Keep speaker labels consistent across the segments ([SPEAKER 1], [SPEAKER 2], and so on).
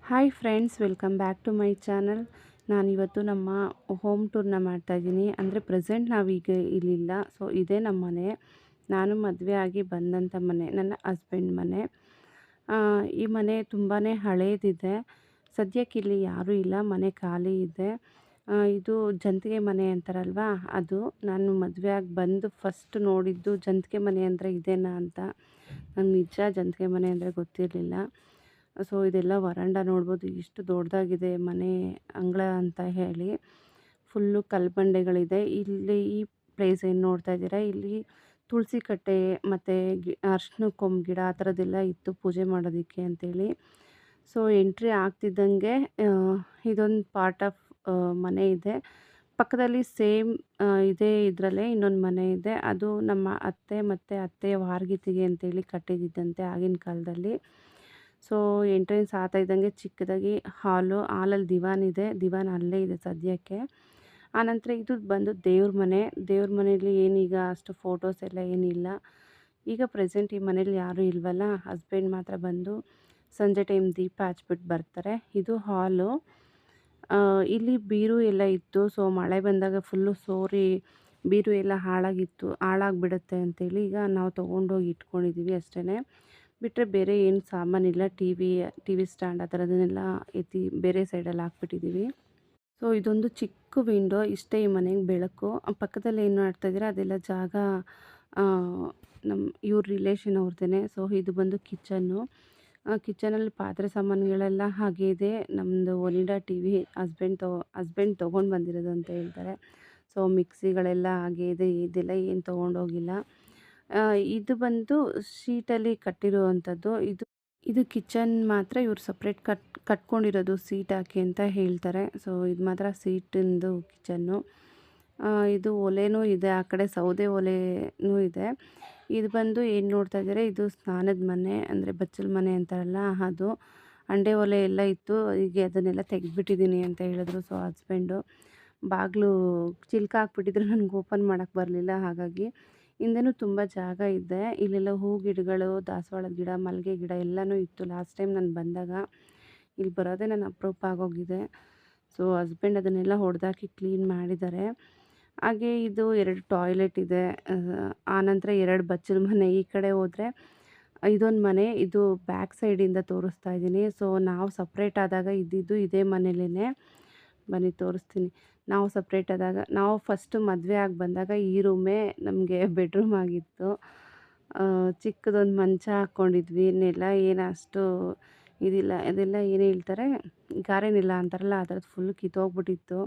[SPEAKER 1] Hi friends, welcome back to my channel. ನಾನಿವತ್ತು ನಮ್ಮ home ಟೂರ್ನ ಮಾಡ್ತಾಯಿದ್ದೀನಿ. ಅಂದರೆ ಪ್ರೆಸೆಂಟ್ ನಾವೀಗ ಇಲ್ಲಿಲ್ಲ. ಸೊ ಇದೇ ನಮ್ಮ ಮನೆ. ನಾನು ಮದುವೆ ಆಗಿ ಬಂದಂಥ ಮನೆ, ನನ್ನ ಹಸ್ಬೆಂಡ್ ಮನೆ. ಈ ಮನೆ ತುಂಬಾ ಹಳೇದಿದೆ. ಸದ್ಯಕ್ಕೆ ಇಲ್ಲಿ ಯಾರೂ ಇಲ್ಲ, ಮನೆ ಖಾಲಿ ಇದೆ. ಇದು ಜಂತಿಗೆ ಮನೆ ಅಂತಾರಲ್ವ, ಅದು. ನಾನು ಮದುವೆ ಆಗಿ ಬಂದು ಫಸ್ಟ್ ನೋಡಿದ್ದು ಜಂತಿಗೆ ಮನೆ ಅಂದರೆ ಇದೇನಾ ಅಂತ. ನಂಗೆ ನಿಜ ಜಂತಿಗೆ ಮನೆ ಅಂದರೆ ಗೊತ್ತಿರಲಿಲ್ಲ. ಸೊ ಇದೆಲ್ಲ ವರಾಂಡ ನೋಡ್ಬೋದು, ಎಷ್ಟು ದೊಡ್ಡದಾಗಿದೆ ಮನೆ ಅಂಗಳ ಅಂತ ಹೇಳಿ. ಫುಲ್ಲು ಕಲ್ಬಂಡೆಗಳಿದೆ. ಇಲ್ಲಿ ಈ ಪ್ಲೇಸ್ ಏನು ನೋಡ್ತಾ ಇದ್ದೀರಾ, ಇಲ್ಲಿ ತುಳಸಿ ಕಟ್ಟೆ ಮತ್ತು ಅರ್ಶಿನ ಕೊಂಬು ಗಿಡ ಆ ಥರದ್ದೆಲ್ಲ ಇತ್ತು ಪೂಜೆ ಮಾಡೋದಕ್ಕೆ ಅಂತೇಳಿ. ಸೊ ಎಂಟ್ರಿ ಆಗ್ತಿದ್ದಂಗೆ ಇದೊಂದು ಪಾರ್ಟ್ ಆಫ್ ಮನೆ ಇದೆ. ಪಕ್ಕದಲ್ಲಿ ಸೇಮ್ ಇದೇ ಇದರಲ್ಲೇ ಇನ್ನೊಂದು ಮನೆ ಇದೆ. ಅದು ನಮ್ಮ ಅತ್ತೆ ಮತ್ತು ಅತ್ತೆಯ ವಾರಗಿತ್ತಿಗೆ ಅಂತೇಳಿ ಕಟ್ಟಿದ್ದಂತೆ ಆಗಿನ ಕಾಲದಲ್ಲಿ. ಸೊ ಎಂಟ್ರೆನ್ಸ್ ಆಗ್ತಾ ಇದ್ದಂಗೆ ಚಿಕ್ಕದಾಗಿ ಹಾಲಲ್ಲಿ ದಿವಾನ್ ಇದೆ. ದಿವಾನ್ ಅಲ್ಲೇ ಇದೆ ಸದ್ಯಕ್ಕೆ. ಆನಂತರ ಇದು ಬಂದು ದೇವ್ರ ಮನೆ. ದೇವ್ರ ಮನೆಯಲ್ಲಿ ಏನೀಗ ಅಷ್ಟು ಫೋಟೋಸ್ ಎಲ್ಲ ಏನಿಲ್ಲ. ಈಗ ಪ್ರೆಸೆಂಟ್ ಈ ಮನೇಲಿ ಯಾರೂ ಇಲ್ವಲ್ಲ, ಹಸ್ಬೆಂಡ್ ಮಾತ್ರ ಬಂದು ಸಂಜೆ ಟೈಮ್ ದೀಪ ಹಚ್ಬಿಟ್ಟು ಬರ್ತಾರೆ. ಇದು ಹಾಲು. ಇಲ್ಲಿ ಬೀರು ಎಲ್ಲ ಇತ್ತು. ಸೊ ಮಳೆ ಬಂದಾಗ ಫುಲ್ಲು ಸೋರಿ ಬೀರು ಎಲ್ಲ ಹಾಳಾಗಿಬಿಡುತ್ತೆ ಅಂತೇಳಿ ಈಗ ನಾವು ತೊಗೊಂಡೋಗಿ ಇಟ್ಕೊಂಡಿದ್ದೀವಿ ಅಷ್ಟೇ. ಬಿಟ್ಟರೆ ಬೇರೆ ಏನು ಸಾಮಾನಿಲ್ಲ. ಟಿ ವಿ ಸ್ಟ್ಯಾಂಡ್ ಆ ಥರದನ್ನೆಲ್ಲ ಎತ್ತಿ ಬೇರೆ ಸೈಡಲ್ಲಿ ಹಾಕ್ಬಿಟ್ಟಿದ್ದೀವಿ. ಸೊ ಇದೊಂದು ಚಿಕ್ಕ ವಿಂಡೋ, ಇಷ್ಟೇ ಈ ಮನೆಗೆ ಬೆಳಕು. ಪಕ್ಕದಲ್ಲಿ ಏನು ಮಾಡ್ತಾಯಿದ್ದೀರಾ ಅದೆಲ್ಲ ಜಾಗ ನಮ್ಮ ಇವ್ರ ರಿಲೇಷನ್ ಅವ್ರದ್ದೇ. ಸೊ ಇದು ಬಂದು ಕಿಚನ್ನು. ಕಿಚನಲ್ಲಿ ಪಾತ್ರೆ ಸಾಮಾನುಗಳೆಲ್ಲ ಹಾಗೆ ಇದೆ. ನಮ್ಮದು ಒನಿಡಾ ಟಿ ವಿ ಹಸ್ಬೆಂಡ್ ತೊಗೊಂಡು ಬಂದಿರೋದು ಅಂತ ಹೇಳ್ತಾರೆ. ಸೊ ಮಿಕ್ಸಿಗಳೆಲ್ಲ ಹಾಗೆ ಇದೆ, ಇದೆಲ್ಲ ಏನು ತೊಗೊಂಡೋಗಿಲ್ಲ. ಇದು ಬಂದು ಶೀಟಲ್ಲಿ ಕಟ್ಟಿರುವಂಥದ್ದು. ಇದು ಕಿಚನ್ ಮಾತ್ರ ಇವ್ರು ಸಪ್ರೇಟ್ ಕಟ್ಕೊಂಡಿರೋದು ಸೀಟ್ ಹಾಕಿ ಅಂತ ಹೇಳ್ತಾರೆ. ಸೊ ಇದು ಮಾತ್ರ ಸೀಟಿಂದು ಕಿಚನ್ನು. ಇದು ಒಲೆನೂ ಇದೆ, ಆ ಕಡೆ ಸೌದೆ ಒಲೆನೂ ಇದೆ. ಇದು ಬಂದು ಏನು ನೋಡ್ತಾ ಇದ್ದಾರೆ, ಇದು ಸ್ನಾನದ ಮನೆ, ಅಂದರೆ ಬಚ್ಚಲ ಮನೆ ಅಂತಾರಲ್ಲ ಅದು. ಅಂಡೆ ಒಲೆ ಎಲ್ಲ ಇತ್ತು, ಹೀಗೆ ಅದನ್ನೆಲ್ಲ ತೆಗೆದ್ಬಿಟ್ಟಿದ್ದೀನಿ ಅಂತ ಹೇಳಿದ್ರು. ಸೊ ಹಸ್ಬೆಂಡು ಬಾಗಿಲು ಚಿಲ್ಕ ಹಾಕ್ಬಿಟ್ಟಿದ್ರು, ನನಗೆ ಓಪನ್ ಮಾಡೋಕ್ಕೆ ಬರಲಿಲ್ಲ. ಹಾಗಾಗಿ ಹಿಂದೆನೂ ತುಂಬ ಜಾಗ ಇದೆ. ಇಲ್ಲೆಲ್ಲ ಹೂ ಗಿಡಗಳು, ದಾಸವಾಳದ ಗಿಡ, ಮಲ್ಲಿಗೆ ಗಿಡ ಎಲ್ಲನೂ ಇತ್ತು. ಲಾಸ್ಟ್ ಟೈಮ್ ನಾನು ಬಂದಾಗ ಇಲ್ಲಿ ಬರೋದೇ ನನ್ನ ಅಪರೂಪ ಆಗೋಗಿದೆ. ಸೊ ಹಸ್ಬೆಂಡ್ ಅದನ್ನೆಲ್ಲ ಹೊಡೆದಾಕಿ ಕ್ಲೀನ್ ಮಾಡಿದ್ದಾರೆ. ಹಾಗೆ ಇದು 2 ಟಾಯ್ಲೆಟ್ ಇದೆ. ಆನಂತರ 2 ಬಚ್ಚಲ ಮನೆ. ಈ ಕಡೆ ಹೋದರೆ ಇದೊಂದು ಮನೆ. ಇದು ಬ್ಯಾಕ್ ಸೈಡಿಂದ ತೋರಿಸ್ತಾ ಇದ್ದೀನಿ. ಸೊ ನಾವು ಸಪ್ರೇಟ್ ಆದಾಗ ಇದ್ದಿದ್ದು ಇದೇ ಮನೇಲೇ. ಬನ್ನಿ ತೋರಿಸ್ತೀನಿ. ನಾವು ಸಪ್ರೇಟ್ ಆದಾಗ, ನಾವು ಫಸ್ಟು ಮದುವೆ ಆಗಿ ಬಂದಾಗ ಈ ರೂಮೇ ನಮಗೆ ಬೆಡ್ರೂಮ್ ಆಗಿತ್ತು. ಚಿಕ್ಕದೊಂದು ಮಂಚ ಹಾಕ್ಕೊಂಡಿದ್ವಿ. ನೆಲ ಏನು ಅಷ್ಟು ಇದಿಲ್ಲ, ಅದೆಲ್ಲ ಏನು ಹೇಳ್ತಾರೆ, ಗಾರೆ ನೆಲ ಅಂತಾರಲ್ಲ ಆ ಥರದ್ದು ಫುಲ್ ಕಿತ್ತೋಗ್ಬಿಟ್ಟಿತ್ತು.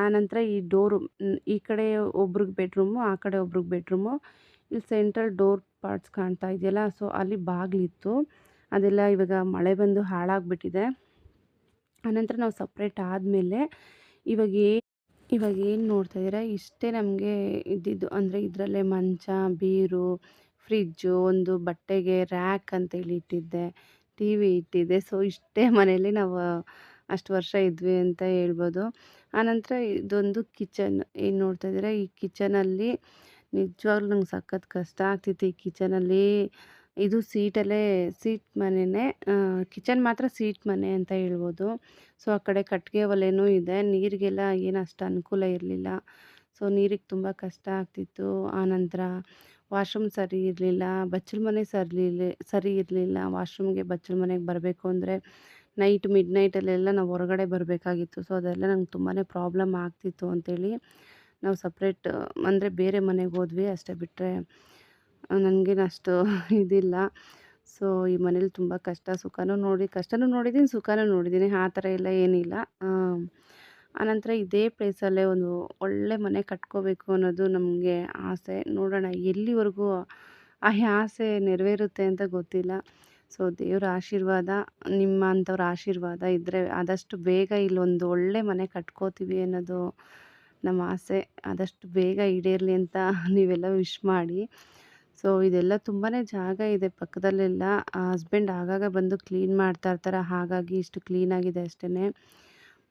[SPEAKER 1] ಆನಂತರ ಈ ಡೋರು, ಈ ಕಡೆ ಒಬ್ರಿಗೆ ಬೆಡ್ರೂಮು, ಆ ಕಡೆ ಒಬ್ರಿಗೆ ಬೆಡ್ರೂಮು. ಇಲ್ಲಿ ಸೆಂಟ್ರಲ್ ಡೋರ್ ಪಾರ್ಟ್ಸ್ ಕಾಣ್ತಾ ಇದೆಯಲ್ಲ, ಸೊ ಅಲ್ಲಿ ಬಾಗಿಲಿತ್ತು. ಅದೆಲ್ಲ ಇವಾಗ ಮಳೆ ಬಂದು ಹಾಳಾಗಿಬಿಟ್ಟಿದೆ. ಆನಂತರ ನಾವು ಸಪ್ರೇಟ್ ಆದಮೇಲೆ ಇವಾಗ ಏನು ನೋಡ್ತಾ ಇದ್ದೀರಾ, ಇಷ್ಟೇ ನಮಗೆ ಇದ್ದಿದ್ದು. ಅಂದರೆ ಇದರಲ್ಲೇ ಮಂಚ, ಬೀರು, ಫ್ರಿಜ್ಜು, ಒಂದು ಬಟ್ಟೆಗೆ ರ್ಯಾಕ್ ಅಂತೇಳಿ ಇಟ್ಟಿದ್ದೆ, ಟಿ ವಿ ಇಟ್ಟಿದ್ದೆ. ಸೊ ಇಷ್ಟೇ ಮನೆಯಲ್ಲಿ ನಾವು ಅಷ್ಟು ವರ್ಷ ಇದ್ವಿ ಅಂತ ಹೇಳ್ಬೋದು. ಆನಂತರ ಇದೊಂದು ಕಿಚನ್ ಏನು ನೋಡ್ತಾ ಇದ್ದೀರಾ, ಈ ಕಿಚನಲ್ಲಿ ನಿಜವಾಗ್ಲೂ ನಂಗೆ ಸಖತ್ ಕಷ್ಟ ಆಗ್ತಿತ್ತು ಈ ಕಿಚನಲ್ಲಿ. ಇದು ಸೀಟ್ ಮನೆಯೇ. ಕಿಚನ್ ಮಾತ್ರ ಸೀಟ್ ಮನೆ ಅಂತ ಹೇಳ್ಬೋದು. ಸೊ ಆ ಕಡೆ ಕಟ್ಟಿಗೆ ಒಲೆನೂ ಇದೆ. ನೀರಿಗೆಲ್ಲ ಏನು ಅಷ್ಟು ಅನುಕೂಲ ಇರಲಿಲ್ಲ. ಸೊ ನೀರಿಗೆ ತುಂಬ ಕಷ್ಟ ಆಗ್ತಿತ್ತು. ಆನಂತರ ವಾಶ್ರೂಮ್ ಸರಿ ಇರಲಿಲ್ಲ, ಬಚ್ಚಲ ಮನೆ ಸರಿ ಇರಲಿಲ್ಲ. ವಾಶ್ರೂಮ್ಗೆ ಬಚ್ಚಲ ಮನೆಗೆ ಬರಬೇಕು ಅಂದರೆ ಮಿಡ್ ನೈಟಲ್ಲೆಲ್ಲ ನಾವು ಹೊರಗಡೆ ಬರಬೇಕಾಗಿತ್ತು. ಸೊ ಅದೆಲ್ಲ ನಂಗೆ ತುಂಬಾ ಪ್ರಾಬ್ಲಮ್ ಆಗ್ತಿತ್ತು ಅಂಥೇಳಿ ನಾವು ಸಪ್ರೇಟ್, ಅಂದರೆ ಬೇರೆ ಮನೆಗೆ ಹೋದ್ವಿ ಅಷ್ಟೇ. ಬಿಟ್ಟರೆ ನನಗೇನು ಅಷ್ಟು ಇದಿಲ್ಲ. ಸೊ ಈ ಮನೇಲಿ ತುಂಬ ಕಷ್ಟನೂ ನೋಡಿದ್ದೀನಿ, ಸುಖನೂ ನೋಡಿದ್ದೀನಿ. ಆ ಥರ ಎಲ್ಲ ಏನಿಲ್ಲ. ಆನಂತರ ಇದೇ ಪ್ಲೇಸಲ್ಲೇ ಒಂದು ಒಳ್ಳೆ ಮನೆ ಕಟ್ಕೋಬೇಕು ಅನ್ನೋದು ನಮಗೆ ಆಸೆ. ನೋಡೋಣ ಎಲ್ಲಿವರೆಗೂ ಆ ಆಸೆ ನೆರವೇರುತ್ತೆ ಅಂತ ಗೊತ್ತಿಲ್ಲ. ಸೊ ದೇವ್ರ ಆಶೀರ್ವಾದ, ನಿಮ್ಮಂಥವ್ರ ಆಶೀರ್ವಾದ ಇದ್ದರೆ ಆದಷ್ಟು ಬೇಗ ಇಲ್ಲೊಂದು ಒಳ್ಳೆ ಮನೆ ಕಟ್ಕೋತೀವಿ ಅನ್ನೋದು ನಮ್ಮ ಆಸೆ. ಆದಷ್ಟು ಬೇಗ ಈಡೇರಲಿ ಅಂತ ನೀವೆಲ್ಲ ವಿಶ್ ಮಾಡಿ. ಸೊ ಇದೆಲ್ಲ ತುಂಬಾ ಜಾಗ ಇದೆ ಪಕ್ಕದಲ್ಲೆಲ್ಲ. ಹಸ್ಬೆಂಡ್ ಆಗಾಗ ಬಂದು ಕ್ಲೀನ್ ಮಾಡ್ತಾ ಇರ್ತಾರೆ, ಹಾಗಾಗಿ ಇಷ್ಟು ಕ್ಲೀನಾಗಿದೆ ಅಷ್ಟೇ.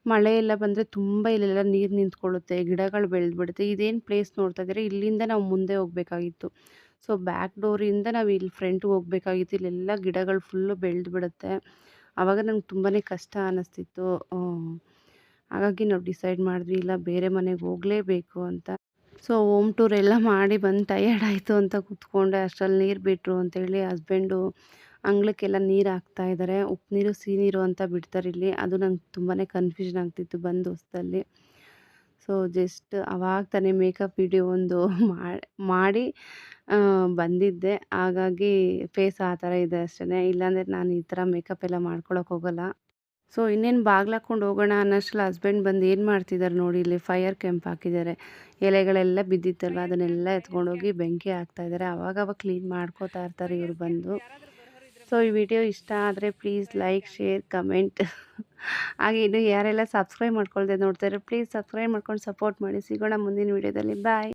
[SPEAKER 1] ಮಳೆ ಎಲ್ಲ ಬಂದರೆ ತುಂಬ ಇಲ್ಲೆಲ್ಲ ನೀರು ನಿಂತ್ಕೊಳ್ಳುತ್ತೆ, ಗಿಡಗಳು ಬೆಳೆದ್ಬಿಡುತ್ತೆ. ಇದೇನು ಪ್ಲೇಸ್ ನೋಡ್ತಾ ಇದ್ದೀರಾ, ಇಲ್ಲಿಂದ ನಾವು ಮುಂದೆ ಹೋಗಬೇಕಾಗಿತ್ತು. ಸೊ ಬ್ಯಾಕ್ ಡೋರಿಂದ ನಾವು ಇಲ್ಲಿ ಫ್ರಂಟ್ಗೆ ಹೋಗ್ಬೇಕಾಗಿತ್ತು. ಇಲ್ಲೆಲ್ಲ ಗಿಡಗಳು ಫುಲ್ಲು ಬೆಳೆದ್ಬಿಡುತ್ತೆ. ಆವಾಗ ನಂಗೆ ತುಂಬಾ ಕಷ್ಟ ಅನ್ನಿಸ್ತಿತ್ತು. ಹಾಗಾಗಿ ನಾವು ಡಿಸೈಡ್ ಮಾಡಿದ್ವಿ ಇಲ್ಲ ಬೇರೆ ಮನೆಗೆ ಹೋಗಲೇಬೇಕು ಅಂತ. ಸೊ ಹೋಮ್ ಟೂರ್ ಎಲ್ಲ ಮಾಡಿ ಬಂದು ಟಯರ್ಡ್ ಆಯಿತು ಅಂತ ಕೂತ್ಕೊಂಡೆ. ಅಷ್ಟರಲ್ಲಿ ನೀರು ಬಿಟ್ಟರು ಅಂತೇಳಿ ಹಸ್ಬೆಂಡು ಅಂಗಳಕ್ಕೆಲ್ಲ ನೀರು ಹಾಕ್ತಾಯಿದ್ದಾರೆ. ಉಪ್ಪು ನೀರು ಸಿಹಿ ನೀರು ಅಂತ ಬಿಡ್ತಾರಿಲ್ಲಿ. ಅದು ನಂಗೆ ತುಂಬಾ ಕನ್ಫ್ಯೂಷನ್ ಆಗ್ತಿತ್ತು ಬಂದ ಹೊಸದಲ್ಲಿ. ಸೊ ಜಸ್ಟ್ ಅವಾಗ ತಾನೇ ಮೇಕಪ್ ವಿಡಿಯೋ ಒಂದು ಮಾಡಿ ಬಂದಿದ್ದೆ. ಹಾಗಾಗಿ ಫೇಸ್ ಆ ಥರ ಇದೆ ಅಷ್ಟೇ. ಇಲ್ಲಾಂದರೆ ನಾನು ಈ ಥರ ಮೇಕಪ್ ಎಲ್ಲ ಮಾಡ್ಕೊಳಕ್ಕೆ ಹೋಗಲ್ಲ. ಸೊ ಇನ್ನೇನು ಬಾಗ್ಲಾಕೊಂಡು ಹೋಗೋಣ ಅನ್ನೋಷ್ಟರಲ್ಲಿ ಹಸ್ಬೆಂಡ್ ಬಂದು ಏನು ಮಾಡ್ತಿದ್ದಾರೆ ನೋಡಿ, ಇಲ್ಲಿ ಫೈರ್ ಕ್ಯಾಂಪ್ ಹಾಕಿದ್ದಾರೆ. ಎಲೆಗಳೆಲ್ಲ ಬಿದ್ದಿತ್ತಲ್ವ ಅದನ್ನೆಲ್ಲ ಎತ್ಕೊಂಡೋಗಿ ಬೆಂಕಿ ಹಾಕ್ತಾಯಿದ್ದಾರೆ. ಅವಾಗವಾಗ ಕ್ಲೀನ್ ಮಾಡ್ಕೋತಾ ಇರ್ತಾರೆ ಇವರು ಬಂದು. ಸೊ ಈ ವಿಡಿಯೋ ಇಷ್ಟ ಆದರೆ ಪ್ಲೀಸ್ ಲೈಕ್, ಶೇರ್, ಕಮೆಂಟ್ ಹಾಗೆ ಇನ್ನು ಯಾರೆಲ್ಲ ಸಬ್ಸ್ಕ್ರೈಬ್ ಮಾಡ್ಕೊಳ್ದೆ ನೋಡ್ತಾರೆ ಪ್ಲೀಸ್ ಸಬ್ಸ್ಕ್ರೈಬ್ ಮಾಡ್ಕೊಂಡು ಸಪೋರ್ಟ್ ಮಾಡಿ. ಸಿಗೋಣ ಮುಂದಿನ ವಿಡಿಯೋದಲ್ಲಿ. ಬಾಯ್.